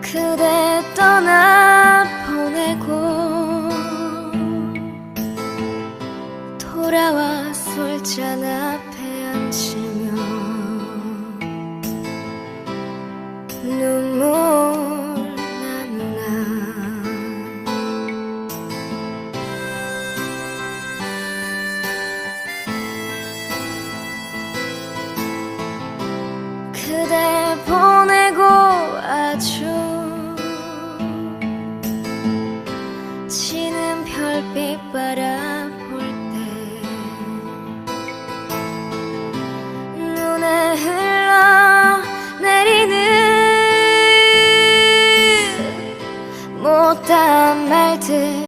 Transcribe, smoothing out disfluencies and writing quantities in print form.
그대 떠나보내고 돌아와 술잔 앞에 앉으며 눈물 나누나. 그대 보내고 아주 지는 별빛 바라볼 때 눈에 흘러내리는 못한 말들